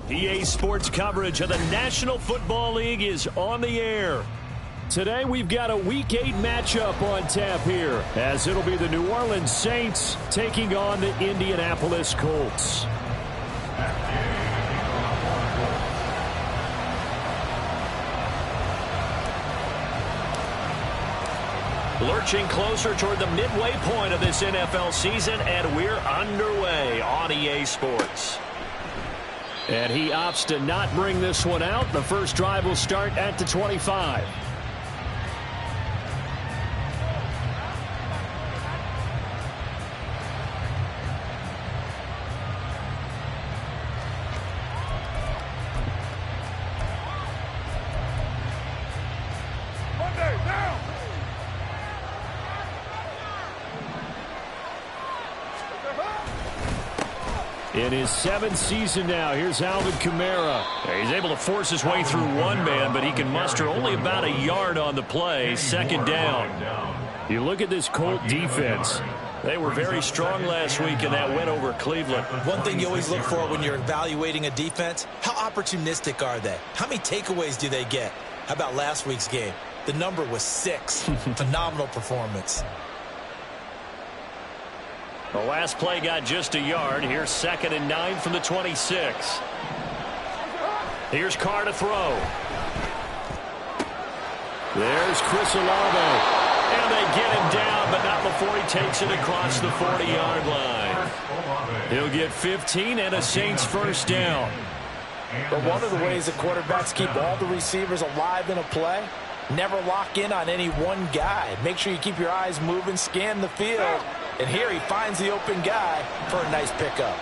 EA Sports coverage of the National Football League is on the air. Today we've got a Week 8 matchup on tap here, as it'll be the New Orleans Saints taking on the Indianapolis Colts. Lurching closer toward the midway point of this NFL season, and we're underway on EA Sports. And he opts to not bring this one out. The first drive will start at the 25. In his 7th season now, here's Alvin Kamara. He's able to force his way through one man, but he can muster only about a yard on the play. Second down. You look at this Colt defense. They were very strong last week in that win over Cleveland. One thing you always look for when you're evaluating a defense, how opportunistic are they? How many takeaways do they get? How about last week's game? The number was 6. Phenomenal performance. The last play got just a yard. Here's 2nd and 9 from the 26. Here's Carr to throw. There's Chris Olave. And they get him down, but not before he takes it across the 40-yard line. He'll get 15 and a Saints first down. But one of the ways that quarterbacks keep all the receivers alive in a play, never lock in on any one guy. Make sure you keep your eyes moving, scan the field. And here he finds the open guy for a nice pickup.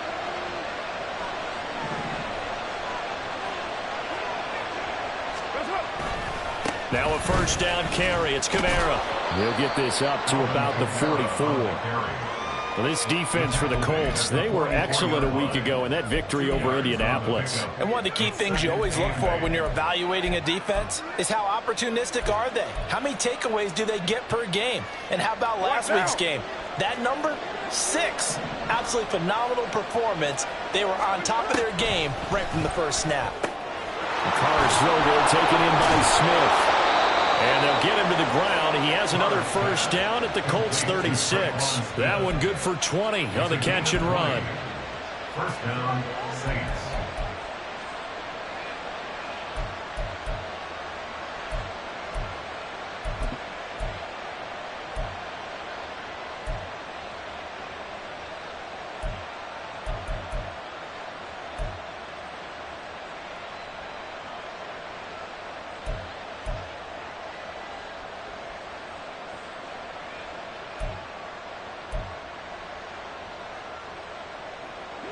Now a first down carry. It's Kamara. He'll get this up to about the 44. Well, this defense for the Colts, they were excellent a week ago in that victory over Indianapolis. And one of the key things you always look for when you're evaluating a defense is how opportunistic are they? How many takeaways do they get per game? And how about last week's game? That number, 6. Absolutely phenomenal performance. They were on top of their game right from the first snap. Carr's throw there taken in by Smith. And they'll get him to the ground. He has another first down at the Colts 36. That one good for 20 on the catch and run. First down, Saints.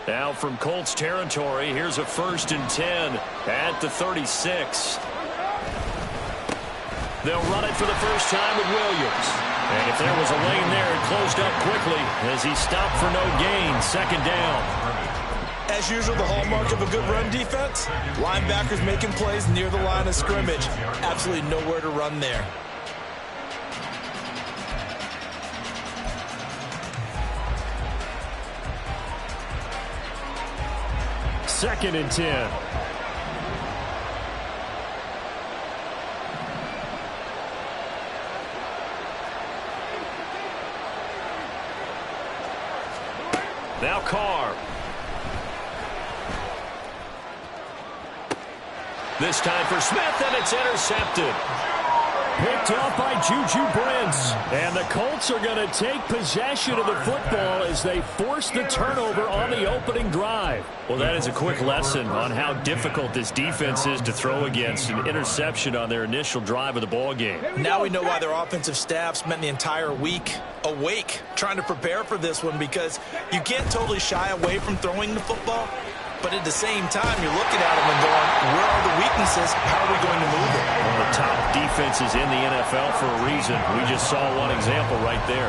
Now from Colts territory, here's a 1st and 10 at the 36. They'll run it for the first time with Williams. And if there was a lane there, it closed up quickly as he stopped for no gain. 2nd down. As usual, the hallmark of a good run defense, linebackers making plays near the line of scrimmage. Absolutely nowhere to run there. Second and 10. Now Carr. This time for Smith, and it's intercepted. Picked off by Juju Brents. And the Colts are going to take possession of the football as they force the turnover on the opening drive. Well, that is a quick lesson on how difficult this defense is to throw against. An interception on their initial drive of the ball game. Now we know why their offensive staff spent the entire week awake trying to prepare for this one, because you can't totally shy away from throwing the football. But at the same time, you're looking at them and going, where are the weaknesses? How are we going to move it? One of the top defenses in the NFL for a reason. We just saw one example right there.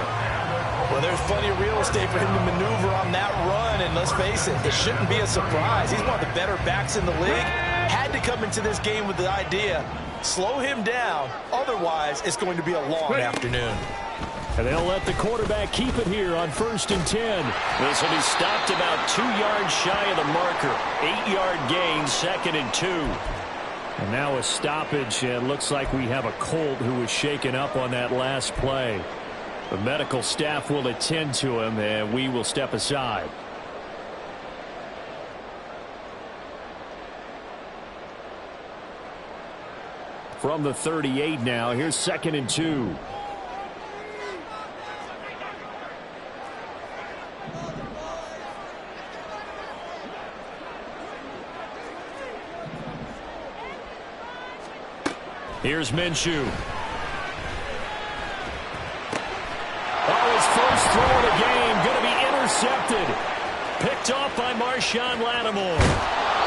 Well, there's plenty of real estate for him to maneuver on that run. And let's face it, it shouldn't be a surprise. He's one of the better backs in the league. Had to come into this game with the idea, slow him down. Otherwise, it's going to be a long afternoon. And they'll let the quarterback keep it here on 1st and 10. This will be stopped about 2 yards shy of the marker. 8-yard gain, 2nd and 2. And now a stoppage, and looks like we have a Colt who was shaken up on that last play. The medical staff will attend to him, and we will step aside. From the 38 now, here's 2nd and 2. Here's Minshew. Oh, his first throw of the game going to be intercepted. Picked off by Marshawn Lattimore.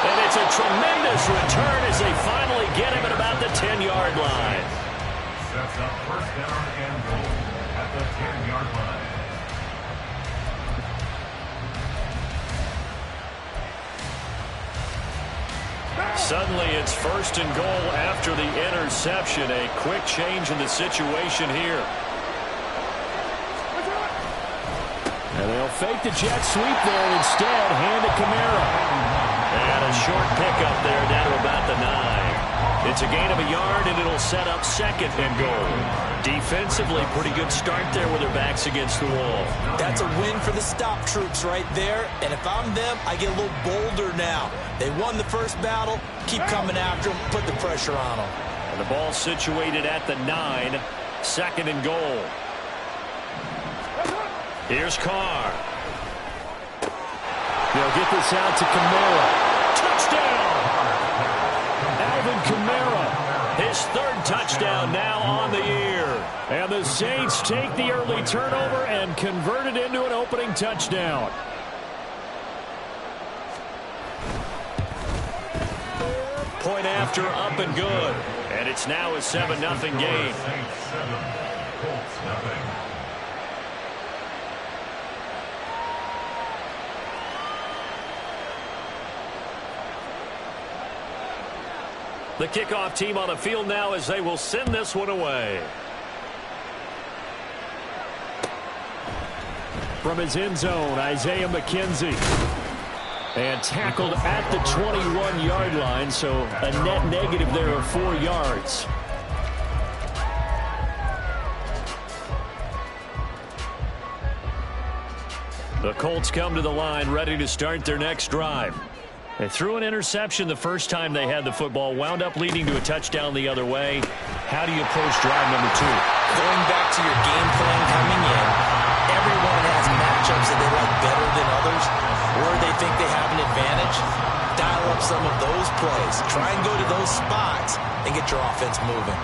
And it's a tremendous return as they finally get him at about the 10-yard line. Sets up 1st down and goal at the 10-yard line. Suddenly it's 1st and goal after the interception. A quick change in the situation here. And they'll fake the jet sweep there and instead hand it Kamara. And a short pickup there down to about the 9. It's a gain of a yard, and it'll set up 2nd and goal. Defensively, pretty good start there with their backs against the wall. That's a win for the stop troops right there. And if I'm them, I get a little bolder now. They won the first battle. Keep coming after them. Put the pressure on them. And the ball situated at the 9. 2nd and goal. Here's Carr. They'll get this out to Kamara. Touchdown! Alvin Kamara, his 3rd touchdown now on the year. And the Saints take the early turnover and convert it into an opening touchdown. Point after, up and good. And it's now a 7-0 game. Colts nothing. The kickoff team on the field now as they will send this one away. From his end zone, Isaiah McKenzie. And tackled at the 21-yard line, so a net negative there of 4 yards. The Colts come to the line ready to start their next drive. They threw an interception the first time they had the football, wound up leading to a touchdown the other way. How do you approach drive number 2? Going back to your game plan coming in, everyone has matchups that they like better than others, where they think they have an advantage. Dial up some of those plays. Try and go to those spots and get your offense moving.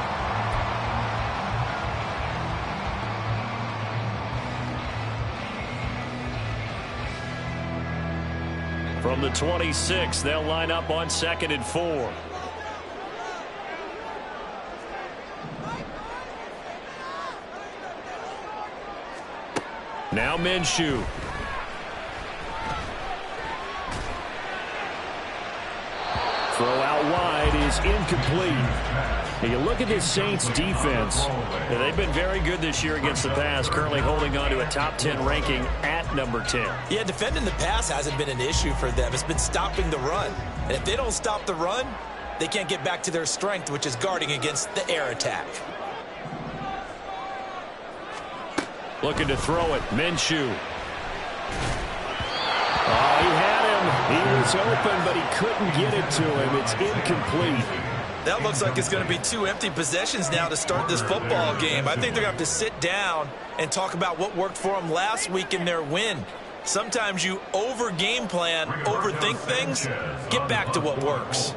From the 26, they'll line up on 2nd and 4. Now Minshew. Throw out wide is incomplete. Now you look at this Saints defense. They've been very good this year against the pass, currently holding on to a top 10 ranking at number 10. Yeah, defending the pass hasn't been an issue for them. It's been stopping the run. And if they don't stop the run, they can't get back to their strength, which is guarding against the air attack. Looking to throw it. Minshew. Oh, he had him. He was open, but he couldn't get it to him. It's incomplete. That looks like it's going to be 2 empty possessions now to start this football game. I think they're going to have to sit down and talk about what worked for them last week in their win. Sometimes you over-game plan, overthink things. Get back to what works.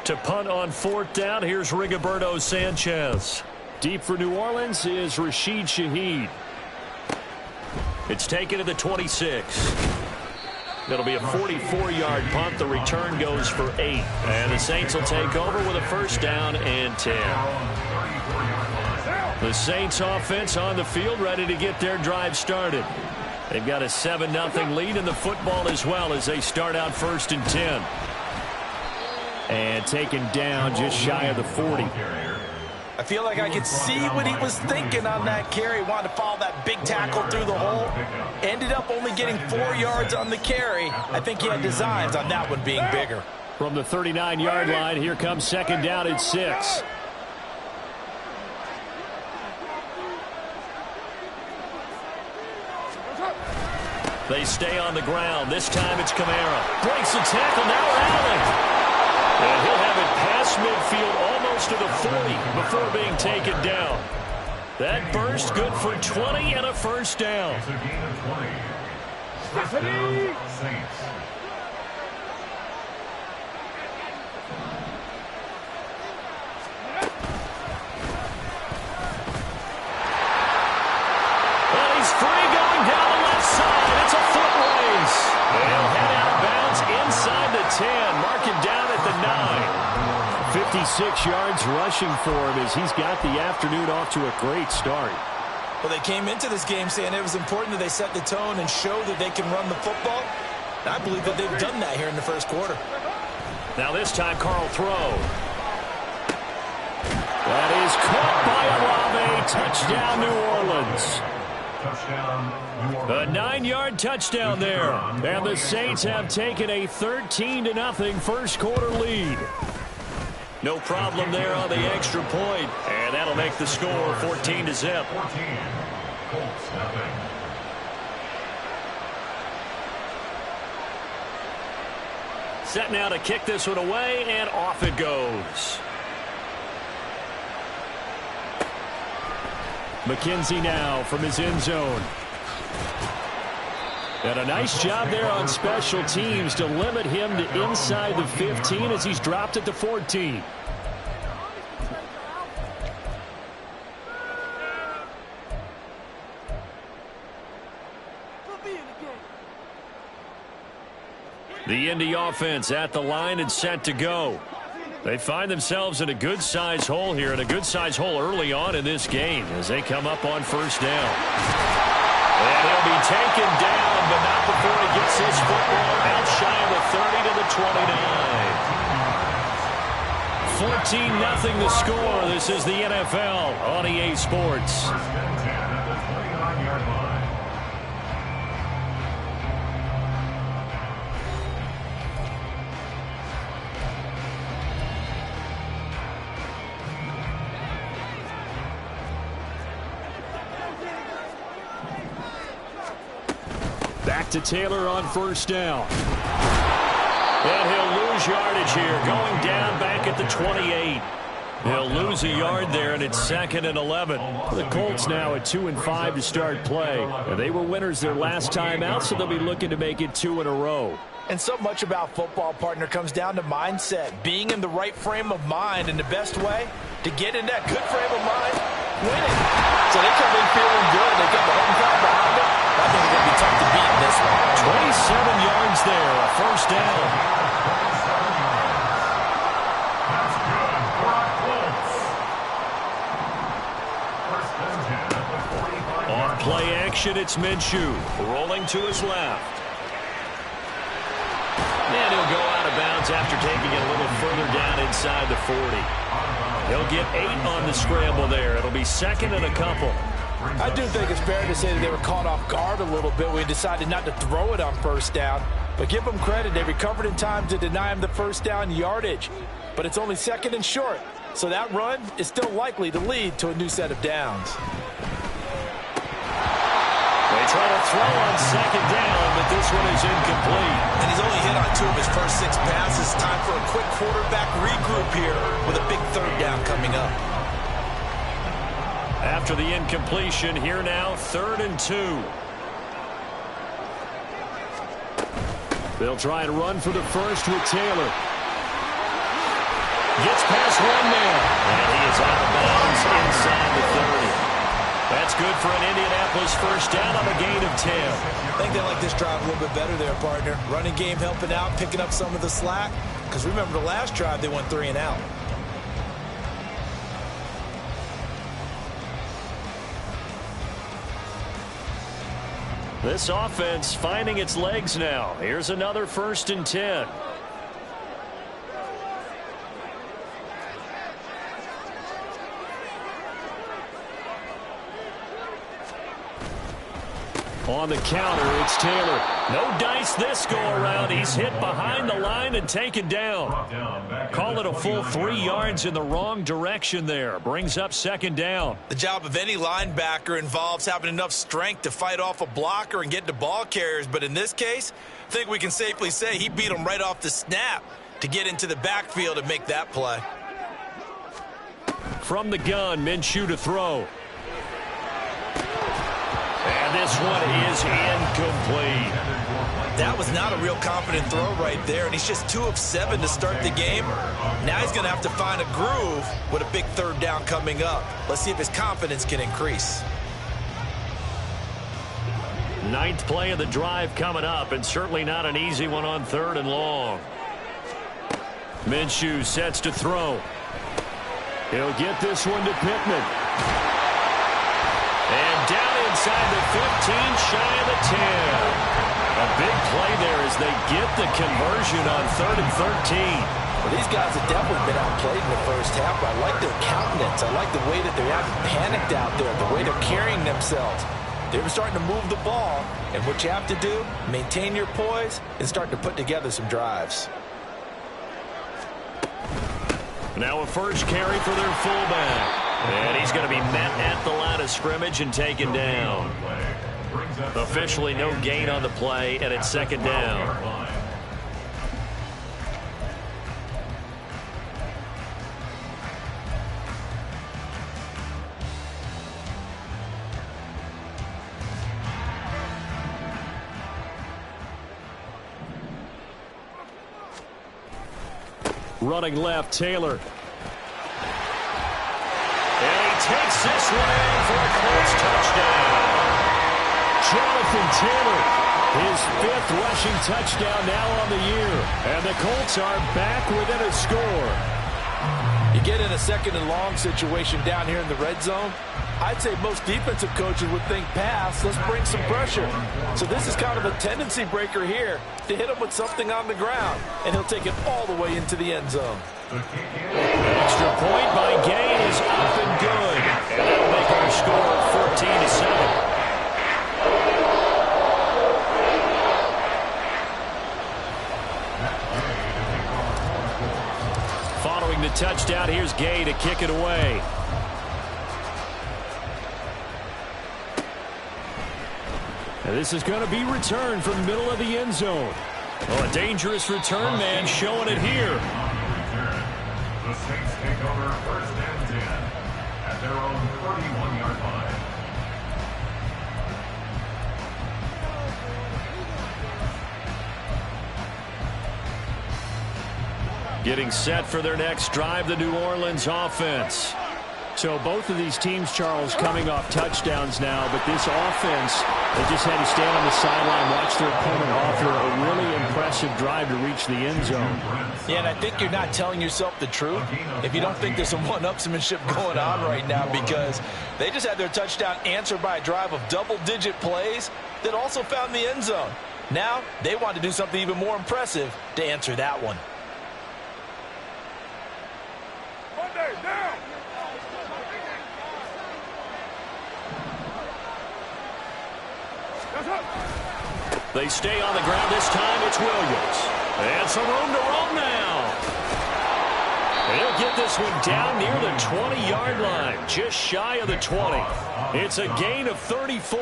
To punt on 4th down, here's Rigoberto Sanchez. Deep for New Orleans is Rashid Shaheed. It's taken to the 26. It'll be a 44-yard punt. The return goes for 8. And the Saints will take over with a 1st down and 10. The Saints offense on the field ready to get their drive started. They've got a 7-0 lead in the football as well as they start out 1st and 10. And taken down just shy of the 40. I feel like I could see what he was thinking on that carry. Wanted to follow that big tackle through the hole. Ended up only getting 4 yards on the carry. I think he had designs on that one being bigger. From the 39-yard line, here comes second down at 6. They stay on the ground. This time it's Kamara. Breaks the tackle, now rallying. And he'll have it past midfield almost to the 40 before being taken down. That burst good for 20 and a first down. It's a gain of 20. First down, Saints. And he's free going down the left side. It's a foot race. And he'll head out of bounds inside the 10. Mark him down at the 9. 56 yards rushing for him as he's got the afternoon off to a great start. Well, they came into this game saying it was important that they set the tone and show that they can run the football. And I believe that they've done that here in the first quarter. Now this time Carl throw. That is caught by Olave. Touchdown, New Orleans. Touchdown, New Orleans. A 9-yard touchdown there. And the Saints have taken a 13-0 first quarter lead. No problem there on the extra point. And that'll make the score 14-0. 14. Colts, nothing. Set now to kick this one away, and off it goes. McKenzie now from his end zone. And a nice job there on special teams to limit him to inside the 15 as he's dropped it to 14. The Indy offense at the line and set to go. They find themselves in a good-sized hole here, and a good-sized hole early on in this game as they come up on first down. And he'll be taken down, but not before he gets his football out shy of the 30 to the 29. 14-0 the score. This is the NFL on EA Sports. First and 10 at the 29-yard line. Back to Taylor on first down. And he'll lose yardage here, going down back at the 28. He'll lose a yard there, and it's 2nd and 11. The Colts now at 2-5 to start play. And they were winners their last time out, so they'll be looking to make it 2 in a row. And so much about football, partner, comes down to mindset. Being in the right frame of mind, and the best way to get in that good frame of mind, winning. So they come in feeling good. They got the home crowd behind them. I think it's going to be tough to beat in this one. 27 yards there, a first down. That's good for our Colts. First and 10 at the 45-yard On line. play action, it's Minshew rolling to his left. And he'll go out of bounds after taking it a little further down inside the 40. He'll get 8 on the scramble there. It'll be 2nd and a couple. I do think it's fair to say that they were caught off guard a little bit. We decided not to throw it on first down. But give them credit. They recovered in time to deny him the first down yardage. But it's only 2nd and short. So that run is still likely to lead to a new set of downs. They try to throw on 2nd down, but this one is incomplete. And he's only hit on 2 of his first 6 passes. Time for a quick quarterback regroup here with a big 3rd down coming up. After the incompletion, here now, 3rd and 2. They'll try and run for the first with Taylor. Gets past 1 man. And he is out of bounds inside the 30. That's good for an Indianapolis first down on a gain of 10. I think they like this drive a little bit better there, partner. Running game helping out, picking up some of the slack. Because remember the last drive, they went 3 and out. This offense finding its legs now. Here's another 1st and 10. On the counter, it's Taylor. No dice this go-around. He's hit behind the line and taken down. Call it a full 3 yards in the wrong direction there. Brings up second down. The job of any linebacker involves having enough strength to fight off a blocker and get to ball carriers. But in this case, I think we can safely say he beat him right off the snap to get into the backfield and make that play. From the gun, Minshew to throw. And this one is incomplete. That was not a real confident throw right there, and he's just 2 of 7 to start the game. Now he's going to have to find a groove with a big third down coming up. Let's see if his confidence can increase. 9th play of the drive coming up, and certainly not an easy one on 3rd and long. Minshew sets to throw. He'll get this one to Pittman. And down inside the 15, shy of the 10. A big play there as they get the conversion on 3rd and 13. Well, these guys have definitely been outplayed in the first half, but I like their countenance. I like the way that they haven't panicked out there, the way they're carrying themselves. They were starting to move the ball, and what you have to do, maintain your poise and start to put together some drives. Now a first carry for their fullback. And he's going to be met at the line of scrimmage and taken down. Officially no gain on the play, and it's second down. Running left, Taylor. And he takes this one in for a Colts touchdown. Jonathan Taylor, his 5th rushing touchdown now on the year. And the Colts are back within a score. You get in a 2nd and long situation down here in the red zone. I'd say most defensive coaches would think pass, let's bring some pressure. So this is kind of a tendency breaker here to hit him with something on the ground. And he'll take it all the way into the end zone. An extra point by Gay is up and good. And that'll make our score 14-7. Following the touchdown, here's Gay to kick it away. And this is going to be returned from the middle of the end zone. Well, a dangerous return man showing it here. The Saints take over 1st and 10 at their own 41-yard line. Getting set for their next drive, the New Orleans offense. So both of these teams, Charles, coming off touchdowns now, but this offense, they just had to stand on the sideline, watch their opponent offer a really impressive drive to reach the end zone. Yeah, and I think you're not telling yourself the truth if you don't think there's some one-upsmanship going on right now, because they just had their touchdown answered by a drive of double-digit plays that also found the end zone. Now they want to do something even more impressive to answer that one. They stay on the ground this time. It's Williams. And some room to roam now. He'll get this one down near the 20-yard line, just shy of the 20. It's a gain of 34.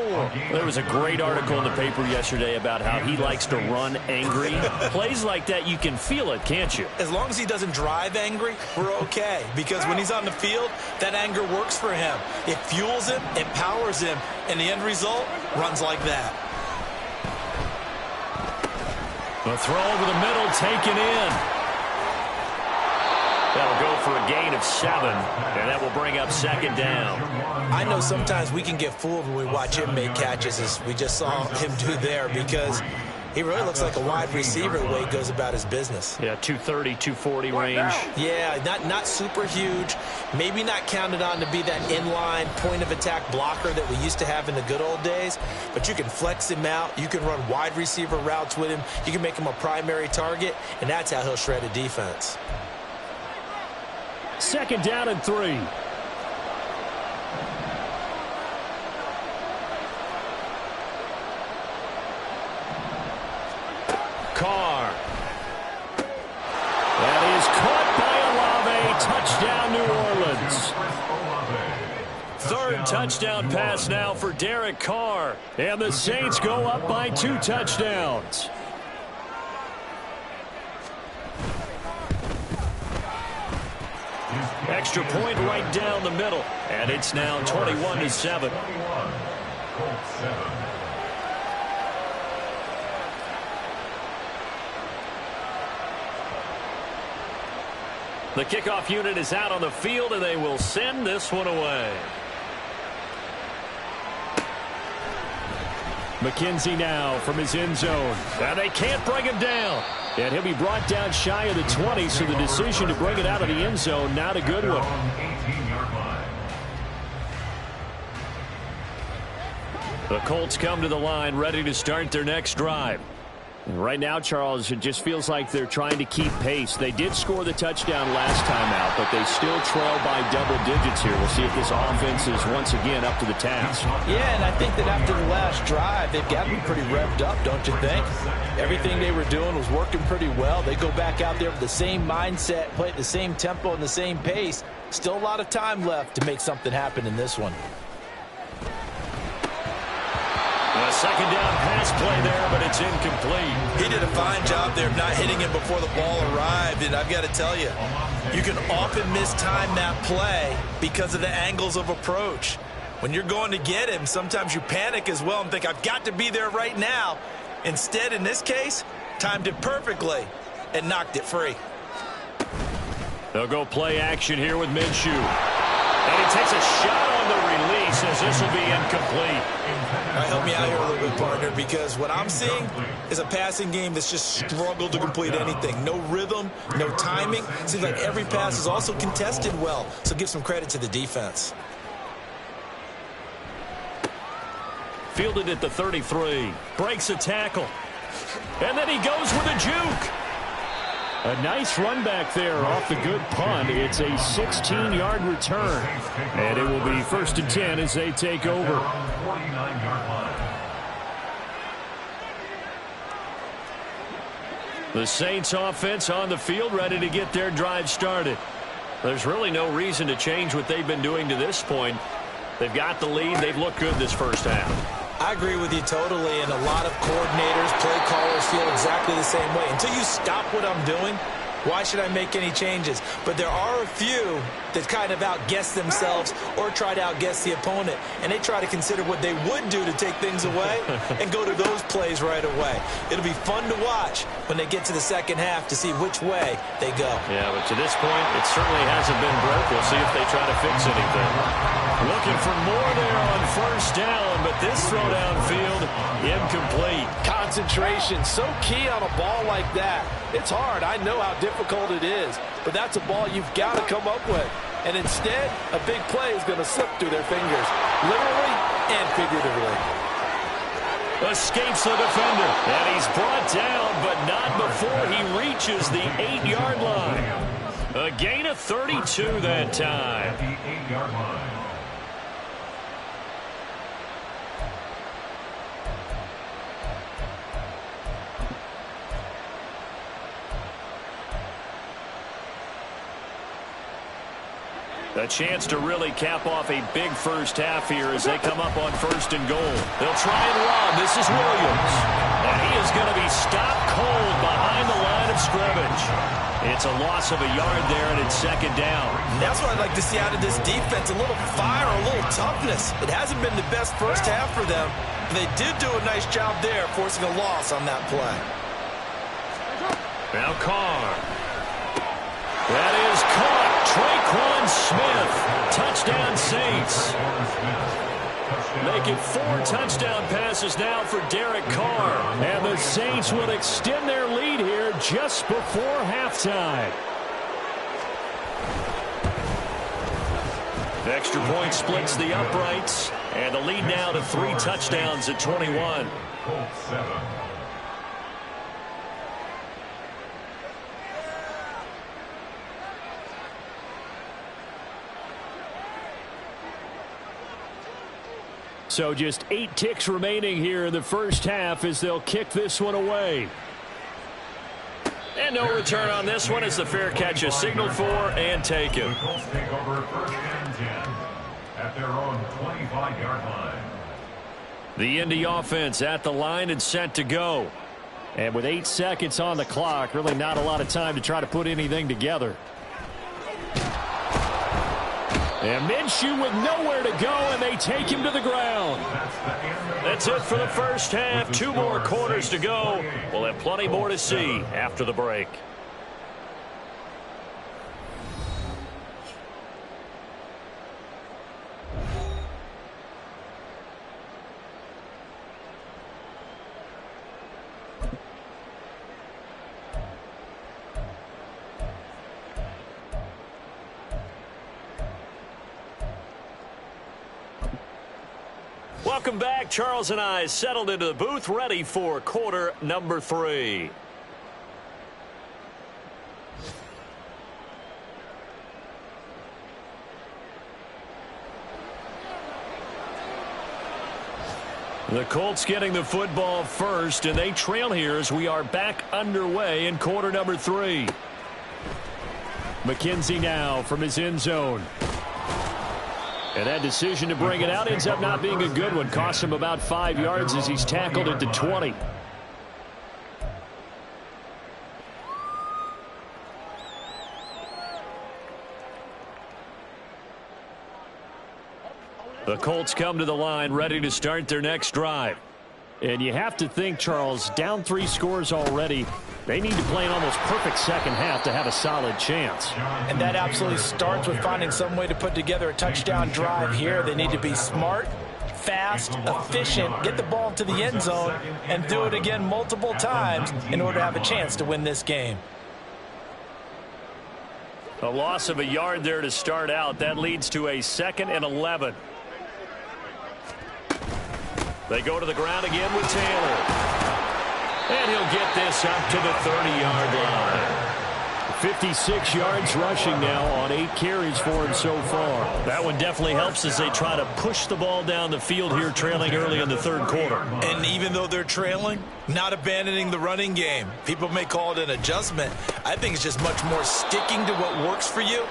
There was a great article in the paper yesterday about how he likes to run angry. Plays like that, you can feel it, can't you? As long as he doesn't drive angry, we're okay. Because when he's on the field, that anger works for him. It fuels him, it powers him, and the end result runs like that. The throw over the middle, taken in. That'll go for a gain of 7, and that will bring up second down. I know sometimes we can get fooled when we watch him make catches, as we just saw him do there, because he really looks like a wide receiver the way he goes about his business. Yeah, 230, 240 range. Yeah, not super huge. Maybe not counted on to be that inline point-of-attack blocker that we used to have in the good old days, but you can flex him out. You can run wide receiver routes with him. You can make him a primary target, and that's how he'll shred a defense. Second down and 3. third touchdown pass now for Derek Carr. And the Saints go up by 2 touchdowns. Extra point right down the middle. And it's now 21-7. The kickoff unit is out on the field, and they will send this one away. McKenzie now from his end zone. And they can't bring him down. And he'll be brought down shy of the 20, so the decision to bring it out of the end zone, not a good one. The Colts come to the line ready to start their next drive. And right now, Charles, it just feels like they're trying to keep pace. They did score the touchdown last time out, but they still trail by double digits here. We'll see if this offense is once again up to the task. Yeah, and I think that after the last drive, they've got to be pretty revved up, don't you think? Everything they were doing was working pretty well. They go back out there with the same mindset, play at the same tempo and the same pace. Still a lot of time left to make something happen in this one. A second down pass play there, but it's incomplete. He did a fine job there of not hitting him before the ball arrived, and I've got to tell you, you can often mistime that play because of the angles of approach. When you're going to get him, sometimes you panic as well and think, I've got to be there right now. Instead, in this case, timed it perfectly and knocked it free. They'll go play action here with Minshew. And he takes a shot on the release as this will be incomplete. All right, help me out here a little bit, partner, because what I'm seeing is a passing game that's just struggled to complete anything. No rhythm, no timing. Seems like every pass is also contested well, so give some credit to the defense. Fielded at the 33. Breaks a tackle. And then he goes with a juke. A nice run back there off the good punt. It's a 16-yard return. And it will be 1st and 10 as they take over. The Saints offense on the field ready to get their drive started. There's really no reason to change what they've been doing to this point. They've got the lead. They've looked good this first half. I agree with you totally, and a lot of coordinators, play callers feel exactly the same way. Until you stop what I'm doing, why should I make any changes? But there are a few that kind of outguess themselves or try to outguess the opponent, and they try to consider what they would do to take things away and go to those plays right away. It'll be fun to watch when they get to the second half to see which way they go. Yeah, but to this point, it certainly hasn't been broke. We'll see if they try to fix anything. Looking for more there on 1st down, but this throw downfield, incomplete. Concentration, so key on a ball like that. It's hard. I know how difficult it is, but that's a ball you've got to come up with. And instead, a big play is going to slip through their fingers, literally and figuratively. Escapes the defender, and he's brought down, but not before he reaches the 8-yard line. A gain of 32 that time. The 8-yard line. A chance to really cap off a big first half here as they come up on 1st and goal. They'll try and run. This is Williams. And he is going to be stopped cold behind the line of scrimmage. It's a loss of a yard there, and it's 2nd down. That's what I'd like to see out of this defense, a little fire, a little toughness. It hasn't been the best first half for them, but they did do a nice job there, forcing a loss on that play. Now Carr. That is caught. Traquan Smith. Touchdown Saints. Make it 4 touchdown passes now for Derek Carr. And the Saints will extend their lead here just before halftime. The extra point splits the uprights. And the lead now to 3 touchdowns at 21. Colts 7. So just 8 ticks remaining here in the first half as they'll kick this one away. And no return on this one as the fair catch is signaled for and taken. The Colts take over 1st and 10. at their own 25-yard line. The Indy offense at the line and set to go. And with 8 seconds on the clock, really not a lot of time to try to put anything together. And Minshew with nowhere to go, and they take him to the ground. That's it for the first half. 2 more quarters to go. We'll have plenty more to see after the break. Welcome back. Charles and I settled into the booth, ready for quarter number 3. The Colts getting the football first, and they trail here as we are back underway in quarter number 3. McKenzie now from his end zone. And that decision to bring it out ends up not being a good one. Costs him about 5 yards as he's tackled at the 20. The Colts come to the line ready to start their next drive. And you have to think, Charles, down 3 scores already. They need to play an almost perfect second half to have a solid chance. And that absolutely starts with finding some way to put together a touchdown drive here. They need to be smart, fast, efficient, get the ball to the end zone, and do it again multiple times in order to have a chance to win this game. A loss of a yard there to start out. That leads to a 2nd and 11. They go to the ground again with Taylor. And he'll get this up to the 30-yard line. 56 yards rushing now on 8 carries for him so far. That one definitely helps as they try to push the ball down the field here, trailing early in the 3rd quarter. And even though they're trailing, not abandoning the running game. People may call it an adjustment. I think it's just much more sticking to what works for you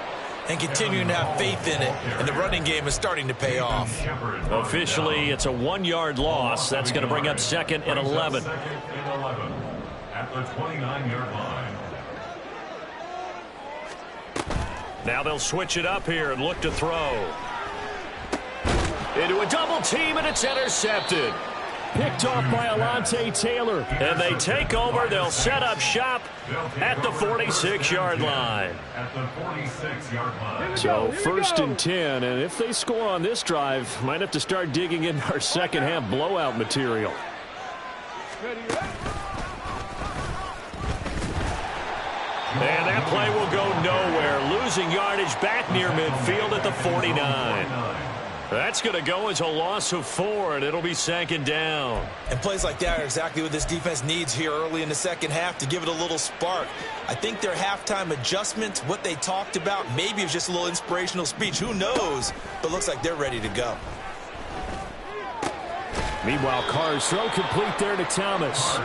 and continuing to have faith in it. And the running game is starting to pay off. Officially, it's a 1-yard loss. That's going to bring up 2nd and 11. At the 29-yard line. Now they'll switch it up here and look to throw. Into a double team, and it's intercepted. Picked off by Alontae Taylor. And they take over. They'll set up shop at the 46-yard line. At the 46-yard line. So 1st and 10, and if they score on this drive, might have to start digging in our second half blowout material. And that play will go nowhere. Losing yardage back near midfield at the 49. That's going to go as a loss of 4, and it'll be 2nd down. And plays like that are exactly what this defense needs here early in the second half to give it a little spark. I think their halftime adjustments, what they talked about, maybe it was just a little inspirational speech. Who knows? But looks like they're ready to go. Meanwhile, Carr's throw complete there to Thomas.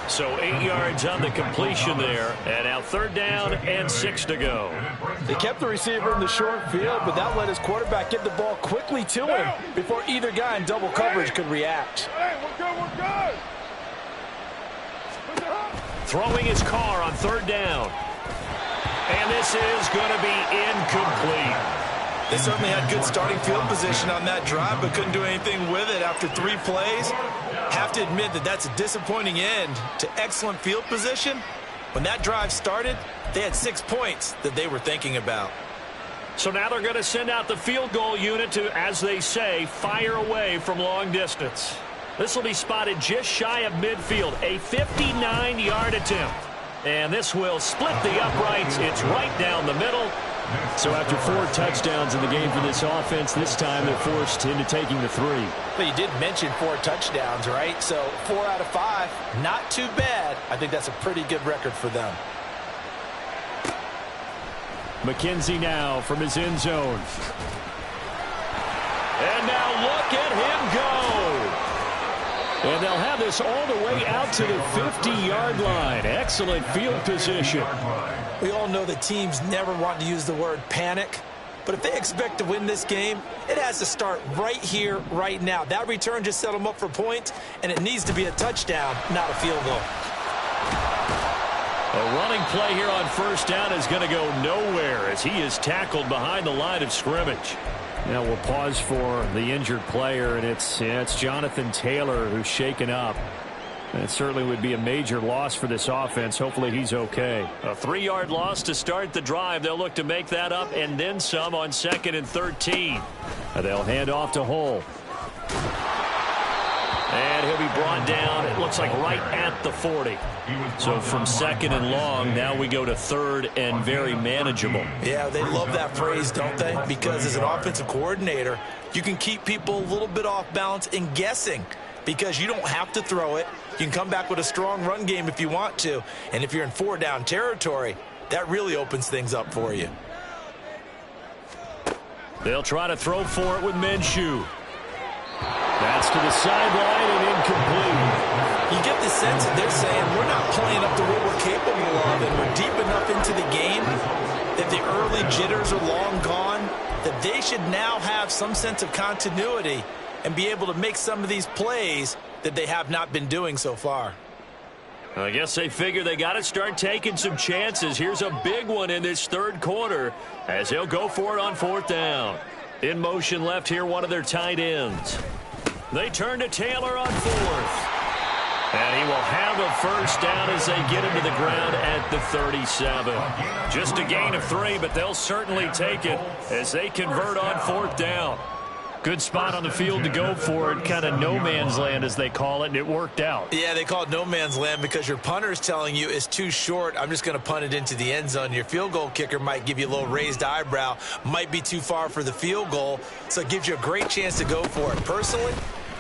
So 8 yards on the completion there. And now 3rd down and 6 to go. They kept the receiver in the short field, but that let his quarterback get the ball quickly to him before either guy in double coverage could react. Throwing his Carr on 3rd down. And this is going to be incomplete. They certainly had good starting field position on that drive, but couldn't do anything with it after 3 plays. Have to admit that that's a disappointing end to excellent field position. When that drive started, they had 6 points that they were thinking about. So now they're going to send out the field goal unit to, as they say, fire away from long distance. This will be spotted just shy of midfield, a 59-yard attempt. And this will split the uprights. It's right down the middle. So after 4 touchdowns in the game for this offense, this time they're forced into taking the 3. But you did mention 4 touchdowns, right? So 4 out of 5, not too bad. I think that's a pretty good record for them. McKenzie now from his end zone. And now look at him go. And they'll have this all the way out to the 50-yard line. Excellent field position. We all know that teams never want to use the word panic, But if they expect to win this game, it has to start right here, right now. That return just set them up for points, and it needs to be a touchdown, not a field goal. A running play here on first down is going to go nowhere as he is tackled behind the line of scrimmage. Now we'll pause for the injured player, and it's Jonathan Taylor who's shaken up. And it certainly would be a major loss for this offense. Hopefully he's okay. A 3-yard loss to start the drive. They'll look to make that up and then some on 2nd and 13. They'll hand off to Hull. And he'll be brought down, it looks like right at the 40. So from 2nd and long, now we go to 3rd and very manageable. Yeah, they love that phrase, don't they? Because as an offensive coordinator, you can keep people a little bit off balance and guessing because you don't have to throw it. You can come back with a strong run game if you want to. And if you're in 4-down territory, that really opens things up for you. They'll try to throw for it with Minshew. That's to the sideline and incomplete. You get the sense that they're saying we're not playing up to what we're capable of, and we're deep enough into the game that the early jitters are long gone, that they should now have some sense of continuity and be able to make some of these plays that they have not been doing so far. I guess they figure they got to start taking some chances. Here's a big one in this 3rd quarter as they'll go for it on 4th down. In motion left here, one of their tight ends. They turn to Taylor on 4th. And he will have a first down as they get him to the ground at the 37. Just a gain of 3, but they'll certainly take it as they convert on 4th down. Good spot on the field to go for it, kind of no man's land as they call it, and it worked out. Yeah, they call it no man's land because your punter is telling you it's too short. I'm just going to punt it into the end zone. Your field goal kicker might give you a little raised eyebrow, might be too far for the field goal, so it gives you a great chance to go for it. Personally,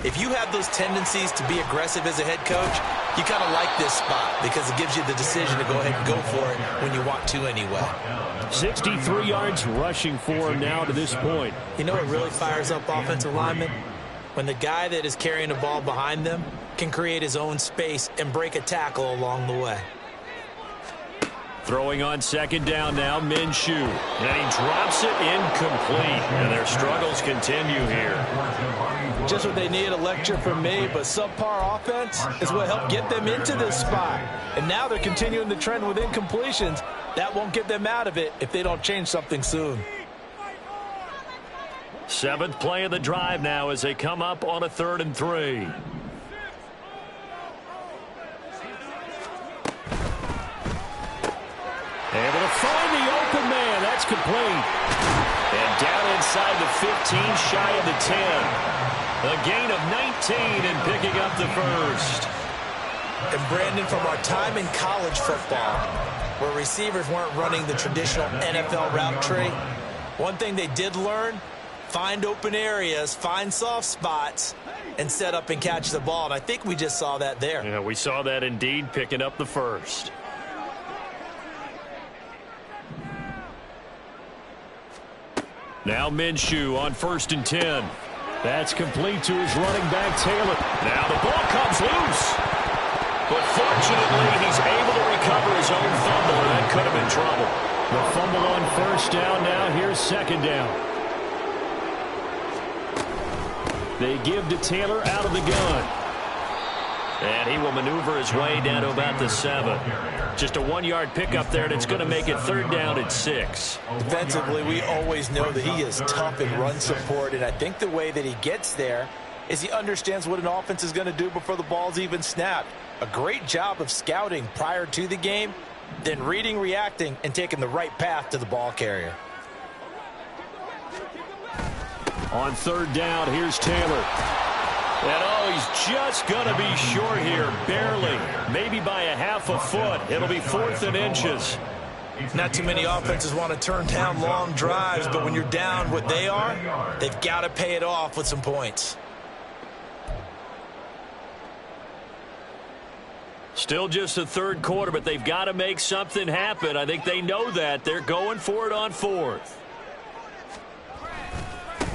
if you have those tendencies to be aggressive as a head coach, you kind of like this spot because it gives you the decision to go ahead and go for it when you want to anyway. 63 yards rushing for him now to this point. You know what really fires up offensive linemen? When the guy that is carrying the ball behind them can create his own space and break a tackle along the way. Throwing on 2nd down now, Minshew. And he drops it incomplete. And their struggles continue here. Just what they need, a lecture from me, but subpar offense is what helped get them into this spot. And now they're continuing the trend with incompletions. That won't get them out of it if they don't change something soon. 7th play of the drive now as they come up on a 3rd and 3. Able to find the open man. That's complete. And down inside the 15, shy of the 10. A gain of 19 and picking up the first. And Brandon, from our time in college football, where receivers weren't running the traditional NFL route tree, one thing they did learn, find open areas, find soft spots, and set up and catch the ball. And I think we just saw that there. Yeah, we saw that indeed, picking up the first. Now Minshew on 1st and 10. That's complete to his running back, Taylor. Now the ball comes loose. But fortunately, he's able to recover his own fumble, and that could have been trouble. The fumble on 1st down now. Here's 2nd down. They give to Taylor out of the gun. And he will maneuver his way down to about the 7. Just a 1-yard pickup there, and it's going to make it 3rd down at 6. Defensively, we always know that he is tough in run support, and I think the way that he gets there is he understands what an offense is going to do before the ball's even snapped. A great job of scouting prior to the game, then reading, reacting, and taking the right path to the ball carrier. On 3rd down, here's Taylor. And oh, he's just going to be short here, barely, maybe by a half a foot. It'll be 4th and inches. Not too many offenses want to turn down long drives, but when you're down what they are, they've got to pay it off with some points. Still just the 3rd quarter, but they've got to make something happen. I think they know that. They're going for it on 4th.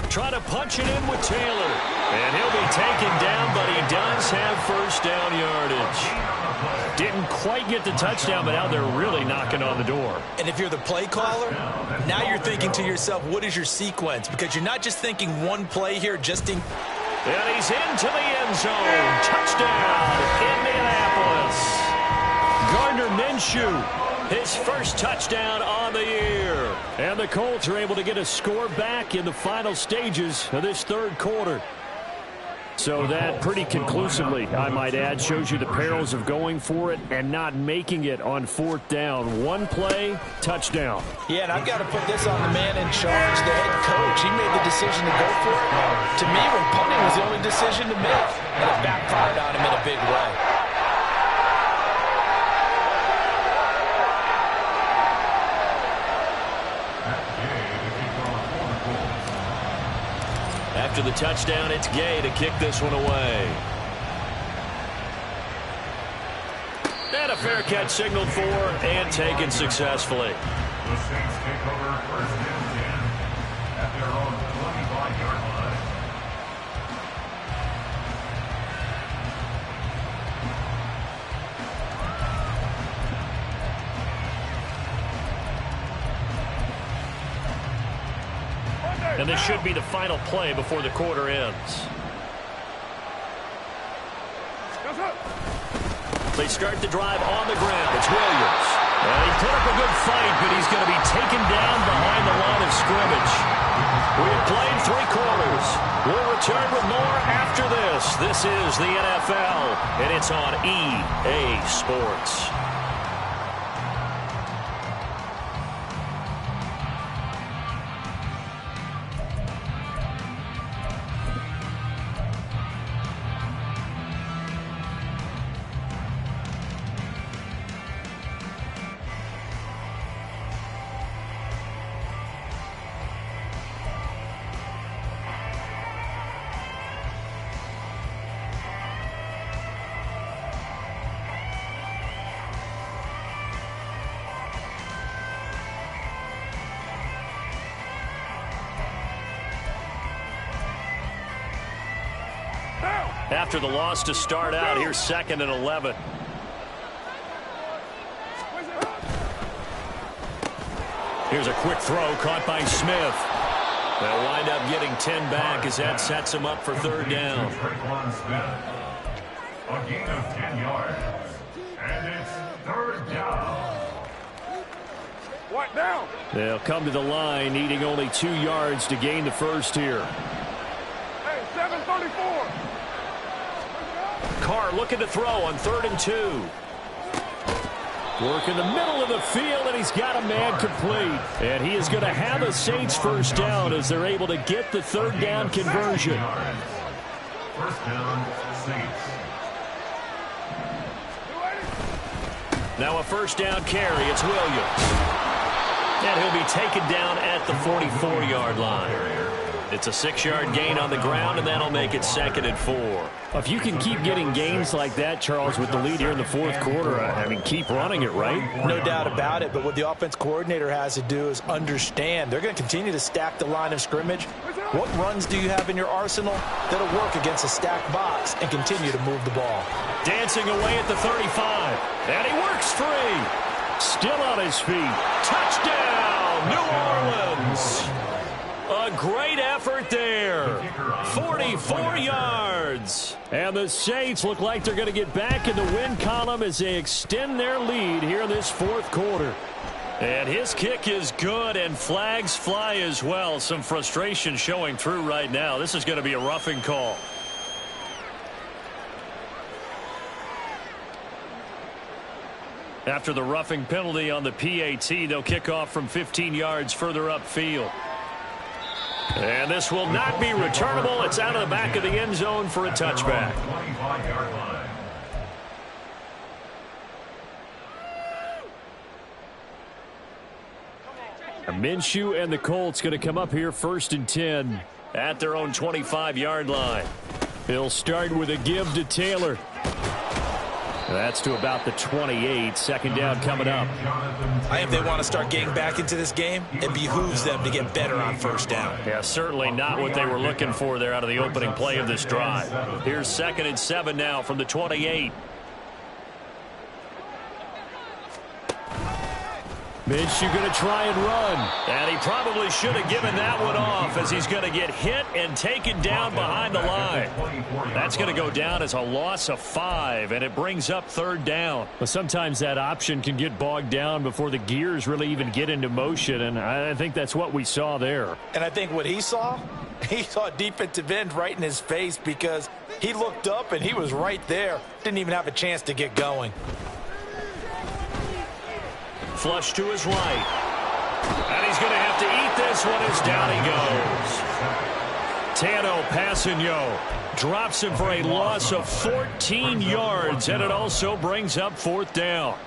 Try to punch it in with Taylor. And he'll be taken down, but he does have 1st down yardage. Didn't quite get the touchdown, but now they're really knocking on the door. And if you're the play caller, now you're thinking to yourself, what is your sequence? Because you're not just thinking one play here, just in. And he's into the end zone. Touchdown, Indianapolis. Gardner Minshew, his first touchdown on the year. And the Colts are able to get a score back in the final stages of this third quarter. So that pretty conclusively, I might add, shows you the perils of going for it and not making it on fourth down. One play, touchdown. Yeah, and I've got to put this on the man in charge, the head coach. He made the decision to go for it. To me, when punting was the only decision to make, and it backfired on him in a big way. After the touchdown, it's Gay to kick this one away. And a fair catch signaled for and taken successfully. The Saints take over first and 10 at their own 25-yard line. And this should be the final play before the quarter ends. They start the drive on the ground. It's Williams. And he put up a good fight, but he's going to be taken down behind the line of scrimmage. We have played 3 quarters. We'll return with more after this. This is the NFL, and it's on EA Sports. After the loss to start out, here's 2nd and 11. Here's a quick throw caught by Smith. They'll wind up getting 10 back as that sets him up for 3rd down. A gain of 10 yards. And it's 3rd down. What now? They'll come to the line, needing only 2 yards to gain the first here. Hey, 734. Carr looking to throw on 3rd and 2. Work in the middle of the field, and he's got a man complete. And he is going to have a Saints first down as they're able to get the 3rd down conversion. First down, Saints. Now a first down carry. It's Williams. And he'll be taken down at the 44-yard line. It's a 6-yard gain on the ground, and that'll make it 2nd and 4. If you can keep getting gains like that, Charles, with the lead here in the 4th quarter, I mean, keep running it, right? No doubt about it, but what the offense coordinator has to do is understand. They're going to continue to stack the line of scrimmage. What runs do you have in your arsenal that'll work against a stacked box and continue to move the ball? Dancing away at the 35, and he works free. Still on his feet. Touchdown, New Orleans. A great effort there. 44 yards. And the Saints look like they're going to get back in the win column as they extend their lead here in this 4th quarter. And his kick is good, and flags fly as well. Some frustration showing through right now. This is going to be a roughing call. After the roughing penalty on the PAT, they'll kick off from 15 yards further upfield. And this will not be returnable. It's out of the back of the end zone for a touchback. 25-yard line. Minshew and the Colts going to come up here 1st and 10 at their own 25-yard line. He'll start with a give to Taylor. That's to about the 28. 2nd down coming up. I think if they want to start getting back into this game, it behooves them to get better on 1st down. Yeah, certainly not what they were looking for there out of the opening play of this drive. Here's 2nd and 7 now from the 28. Minshew going to try and run. And he probably should have given that one off, as he's going to get hit and taken down behind the line. That's going to go down as a loss of 5, and it brings up 3rd down. But sometimes that option can get bogged down before the gears really even get into motion, and I think that's what we saw there. And I think what he saw a defensive end right in his face, because he looked up and he was right there. Didn't even have a chance to get going. Flush to his right. And he's going to have to eat this one as down he goes. Tano Passanio drops him for a loss of 14 yards, and it also brings up 4th down.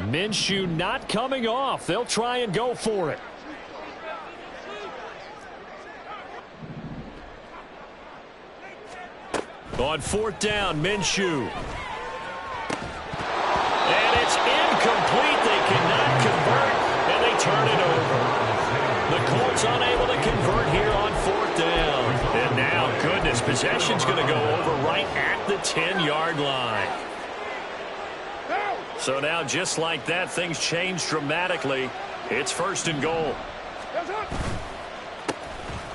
Minshew not coming off. They'll try and go for it. On 4th down, Minshew. And it's incomplete. They cannot convert, and they turn it over. The Colts unable to convert here on 4th down. And now, goodness, possession's going to go over right at the 10-yard line. So now, just like that, things change dramatically. It's 1st and goal.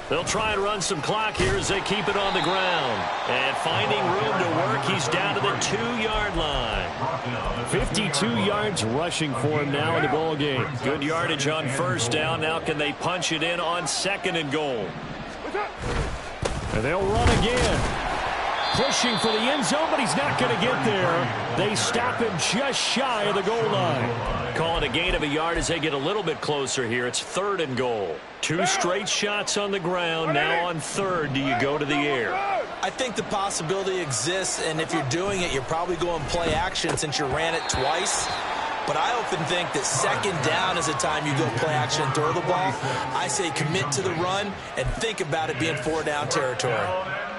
They'll try and run some clock here as they keep it on the ground. And finding room to work, he's down to the 2-yard line. 52 yards rushing for him now in the ball game. Good yardage on 1st down. Now can they punch it in on 2nd and goal? And they'll run again. Pushing for the end zone, but he's not going to get there. They stop him just shy of the goal line. Call it a gain of a yard as they get a little bit closer here. It's 3rd and goal. 2 straight shots on the ground. Now on 3rd, do you go to the air? I think the possibility exists, and if you're doing it, you're probably going play action since you ran it twice. But I often think that 2nd down is the time you go play action and throw the ball. I say commit to the run and think about it being 4-down territory.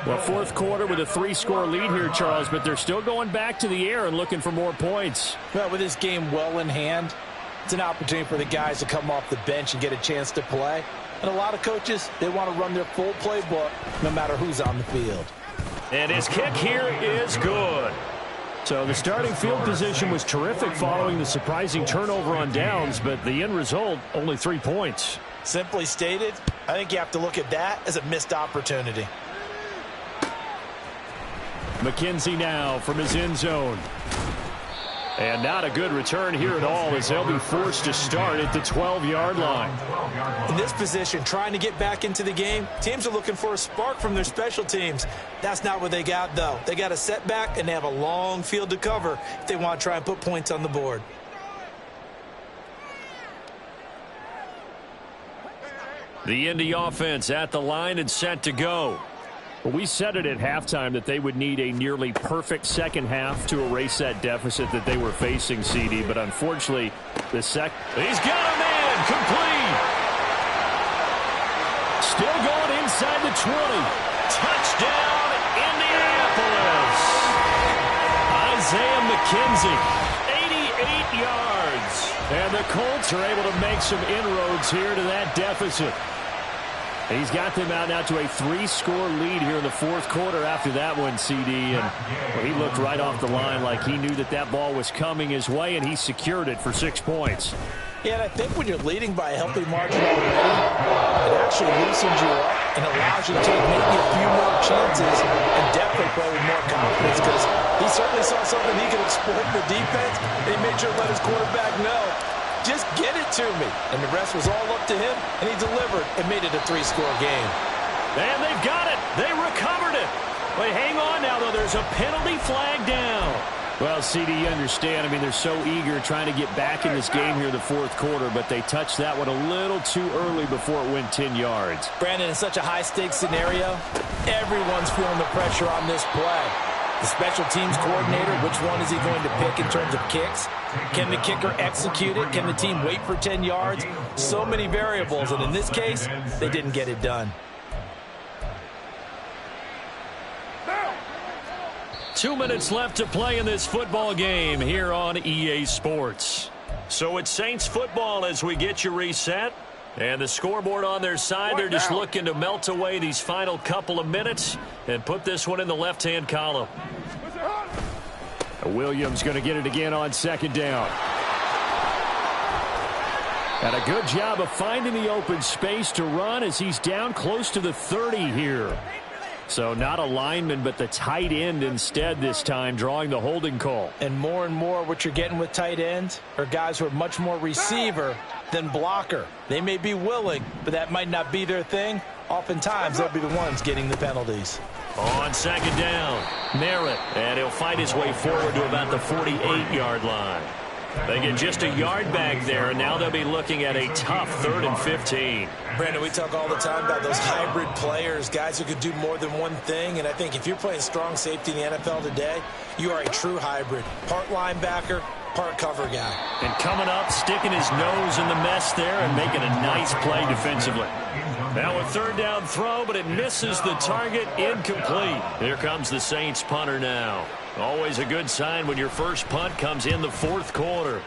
Well, 4th quarter with a 3-score lead here, Charles, but they're still going back to the air and looking for more points. Well, with this game well in hand, it's an opportunity for the guys to come off the bench and get a chance to play. And a lot of coaches, they want to run their full playbook no matter who's on the field. And his kick here is good. So the starting field position was terrific following the surprising turnover on downs, but the end result, only 3 points. Simply stated, I think you have to look at that as a missed opportunity. McKenzie now from his end zone. And not a good return here at all as they'll be forced to start at the 12-yard line. In this position, trying to get back into the game, teams are looking for a spark from their special teams. That's not what they got, though. They got a setback, and they have a long field to cover if they want to try and put points on the board. The Indy offense at the line and set to go. Well, we said it at halftime that they would need a nearly perfect second half to erase that deficit that they were facing, CD. But unfortunately, he's got a man complete. Still going inside the 20. Touchdown, Indianapolis. Isaiah McKenzie. 88 yards. And the Colts are able to make some inroads here to that deficit. He's got them out now to a 3-score lead here in the 4th quarter after that one, CD. And well, he looked right off the line like he knew that that ball was coming his way, and he secured it for 6 points. Yeah, and I think when you're leading by a healthy margin already, it actually loosens you up and allows you to take maybe a few more chances and definitely play with more confidence, because he certainly saw something he could exploit in the defense, and he made sure to let his quarterback know, just get it to me. And the rest was all up to him, and he delivered and made it a 3-score game. And they've got it. They recovered it. But hang on now, though. There's a penalty flag down. Well, CD, you understand. I mean, they're so eager trying to get back in this game here in the 4th quarter, but they touched that one a little too early before it went 10 yards. Brandon, in such a high-stakes scenario, everyone's feeling the pressure on this play. The special teams coordinator, which one is he going to pick in terms of kicks? Can the kicker execute it? Can the team wait for 10 yards? So many variables, and in this case, they didn't get it done. 2 minutes left to play in this football game here on EA Sports. So it's Saints football as we get you reset. And the scoreboard on their side, they're just looking to melt away these final couple of minutes and put this one in the left-hand column. Williams going to get it again on second down. And a good job of finding the open space to run as he's down close to the 30 here. So not a lineman, but the tight end instead this time, drawing the holding call. And more what you're getting with tight ends are guys who are much more receiver than blocker. They may be willing, but that might not be their thing. Oftentimes, they'll be the ones getting the penalties. On second down, Merritt, and he'll fight his way forward to about the 48-yard line. They get just a yard back there, and now they'll be looking at a tough 3rd and 15. Brandon, we talk all the time about those hybrid players, guys who could do more than one thing, and I think if you're playing strong safety in the NFL today, you are a true hybrid. Part linebacker, part cover guy. And coming up, sticking his nose in the mess there and making a nice play defensively. Now a 3rd down throw, but it misses the target, incomplete. Here comes the Saints punter now. Always a good sign when your first punt comes in the 4th quarter.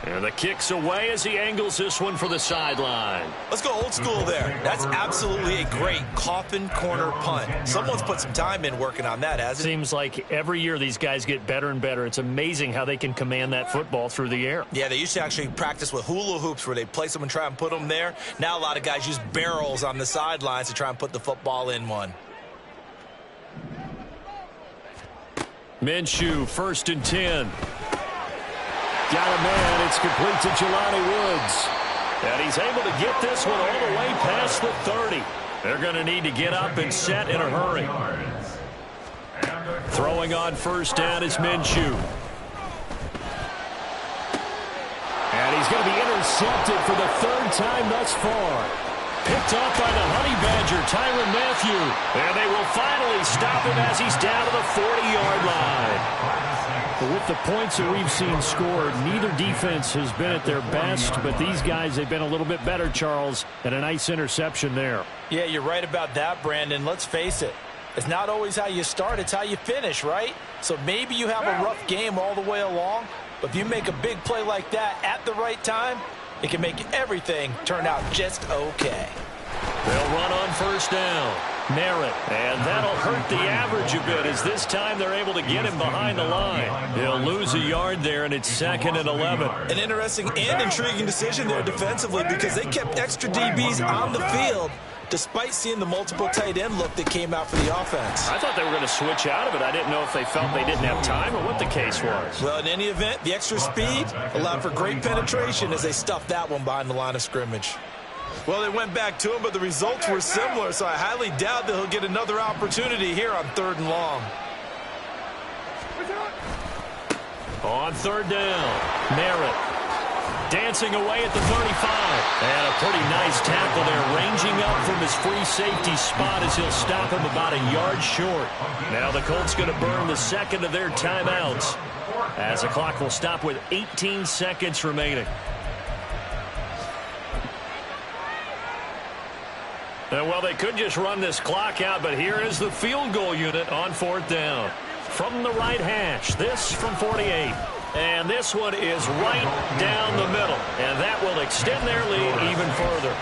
And the kick's away as he angles this one for the sideline. Let's go old school there. That's absolutely a great coffin corner punt. Someone's put some time in working on that, hasn't it? Seems like every year these guys get better and better. It's amazing how they can command that football through the air. Yeah, they used to actually practice with hula hoops where they place them and try and put them there. Now a lot of guys use barrels on the sidelines to try and put the football in one. Minshew, 1st and 10. Got a man. It's complete to Jelani Woods. And he's able to get this one all the way past the 30. They're going to need to get up and set in a hurry. Throwing on 1st down is Minshew. And he's going to be intercepted for the 3rd time thus far. Picked off by the Honey Badger, Tyrann Mathieu. And they will finally stop him as he's down to the 40-yard line. But with the points that we've seen scored, neither defense has been at their best, but these guys, they've been a little bit better, Charles, and a nice interception there. Yeah, you're right about that, Brandon. Let's face it. It's not always how you start, it's how you finish, right? So maybe you have a rough game all the way along, but if you make a big play like that at the right time, it can make everything turn out just okay. They'll run on 1st down. Merritt, and that'll hurt the average a bit as this time they're able to get him behind the line. He'll lose a yard there, and it's 2nd and 11. An interesting and intriguing decision there defensively because they kept extra DBs on the field despite seeing the multiple tight end look that came out for the offense. I thought they were going to switch out of it. I didn't know if they felt they didn't have time or what the case was. Well, in any event, the extra speed allowed for great penetration as they stuffed that one behind the line of scrimmage. Well, they went back to him, but the results were similar, so I highly doubt that he'll get another opportunity here on 3rd and long. On 3rd down, Merritt dancing away at the 35. And a pretty nice tackle there, ranging up from his free safety spot as he'll stop him about a yard short. Now the Colts going to burn the 2nd of their timeouts as the clock will stop with 18 seconds remaining. Well, they could just run this clock out, but here is the field goal unit on 4th down. From the right hash, this from 48. And this one is right down the middle. And that will extend their lead even further.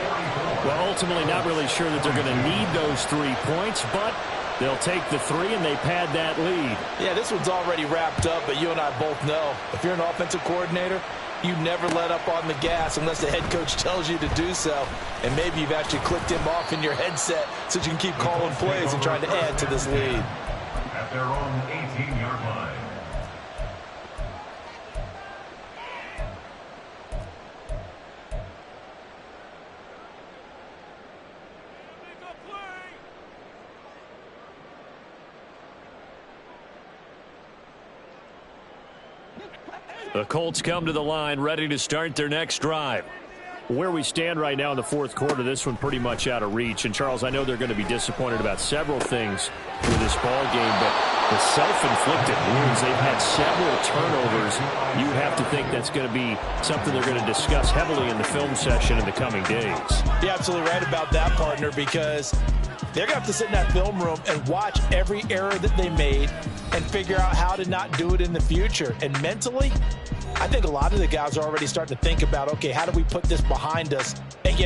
Well, ultimately not really sure that they're going to need those 3 points, but they'll take the 3 and they pad that lead. Yeah, this one's already wrapped up, but you and I both know if you're an offensive coordinator, you never let up on the gas unless the head coach tells you to do so. And maybe you've actually clicked him off in your headset so you can keep calling plays and trying to add to this lead. At their own 18-yard line. The Colts come to the line ready to start their next drive. Where we stand right now in the 4th quarter, this one pretty much out of reach. And, Charles, I know they're going to be disappointed about several things with this ball game, but the self-inflicted wounds, they've had several turnovers. You have to think that's going to be something they're going to discuss heavily in the film session in the coming days. You're absolutely right about that, partner, because they're going to have to sit in that film room and watch every error that they made and figure out how to not do it in the future. And mentally, I think a lot of the guys are already starting to think about, okay, how do we put this behind us